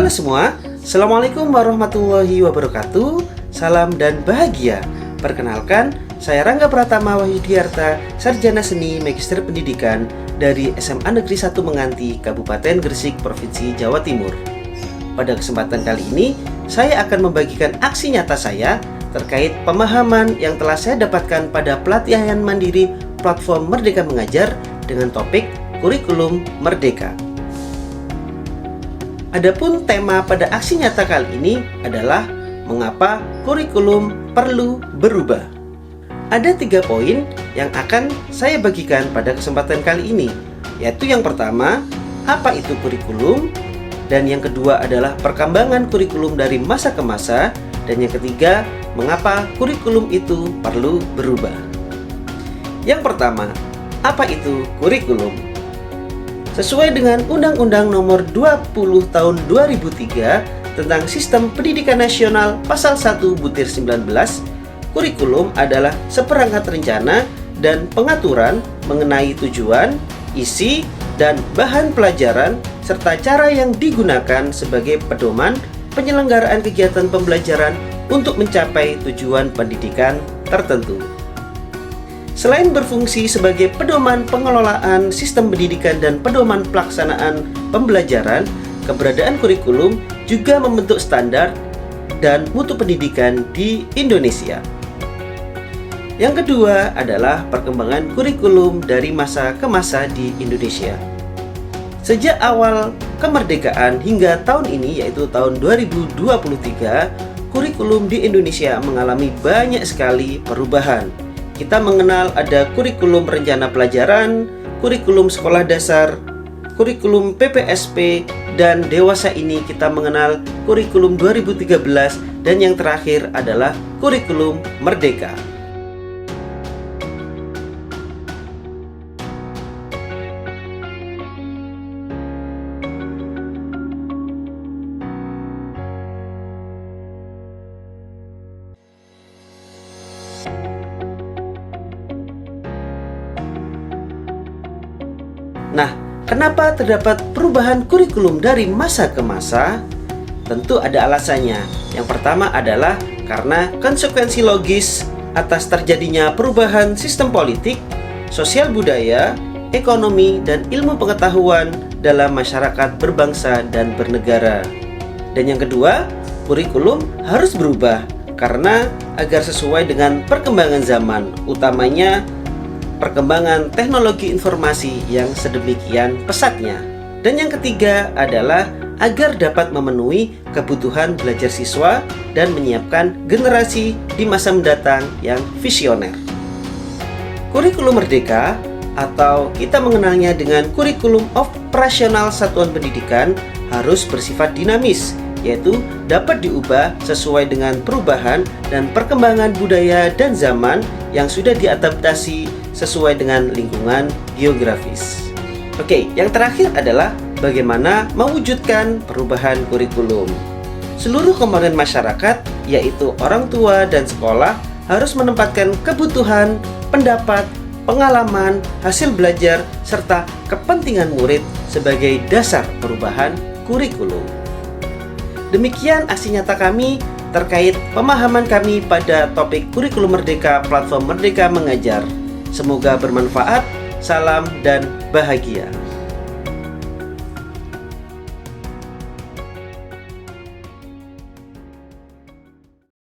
Halo semua, Assalamualaikum warahmatullahi wabarakatuh. Salam dan bahagia. Perkenalkan, saya Rangga Pratama Wahyudiarta, Sarjana Seni Magister Pendidikan dari SMA Negeri 1 Menganti, Kabupaten Gresik, Provinsi Jawa Timur. Pada kesempatan kali ini, saya akan membagikan aksi nyata saya terkait pemahaman yang telah saya dapatkan pada pelatihan mandiri platform Merdeka Mengajar dengan topik Kurikulum Merdeka. Adapun tema pada aksi nyata kali ini adalah mengapa kurikulum perlu berubah. Ada 3 poin yang akan saya bagikan pada kesempatan kali ini, yaitu yang pertama, apa itu kurikulum, dan yang kedua adalah perkembangan kurikulum dari masa ke masa, dan yang ketiga, mengapa kurikulum itu perlu berubah. Yang pertama, apa itu kurikulum? Sesuai dengan Undang-Undang Nomor 20 Tahun 2003 tentang Sistem Pendidikan Nasional Pasal 1/19, kurikulum adalah seperangkat rencana dan pengaturan mengenai tujuan, isi, dan bahan pelajaran serta cara yang digunakan sebagai pedoman penyelenggaraan kegiatan pembelajaran untuk mencapai tujuan pendidikan tertentu. Selain berfungsi sebagai pedoman pengelolaan sistem pendidikan dan pedoman pelaksanaan pembelajaran, keberadaan kurikulum juga membentuk standar dan mutu pendidikan di Indonesia. Yang kedua adalah perkembangan kurikulum dari masa ke masa di Indonesia. Sejak awal kemerdekaan hingga tahun ini, yaitu tahun 2023, kurikulum di Indonesia mengalami banyak sekali perubahan. Kita mengenal ada kurikulum rencana pelajaran, kurikulum sekolah dasar, kurikulum PPSP, dan dewasa ini kita mengenal kurikulum 2013, dan yang terakhir adalah kurikulum merdeka. Nah, kenapa terdapat perubahan kurikulum dari masa ke masa? Tentu ada alasannya. Yang pertama adalah karena konsekuensi logis atas terjadinya perubahan sistem politik, sosial budaya, ekonomi, dan ilmu pengetahuan dalam masyarakat berbangsa dan bernegara. Dan yang kedua, kurikulum harus berubah karena agar sesuai dengan perkembangan zaman, utamanya perkembangan teknologi informasi yang sedemikian pesatnya. Dan yang ketiga adalah agar dapat memenuhi kebutuhan belajar siswa dan menyiapkan generasi di masa mendatang yang visioner. Kurikulum merdeka atau kita mengenalnya dengan kurikulum operasional satuan pendidikan harus bersifat dinamis, yaitu dapat diubah sesuai dengan perubahan dan perkembangan budaya dan zaman yang sudah diadaptasi sesuai dengan lingkungan geografis. Oke, yang terakhir adalah bagaimana mewujudkan perubahan kurikulum. Seluruh komponen masyarakat, yaitu orang tua dan sekolah, harus menempatkan kebutuhan, pendapat, pengalaman, hasil belajar, serta kepentingan murid sebagai dasar perubahan kurikulum. Demikian aksi nyata kami terkait pemahaman kami pada topik kurikulum merdeka platform Merdeka Mengajar. Semoga bermanfaat. Salam dan bahagia.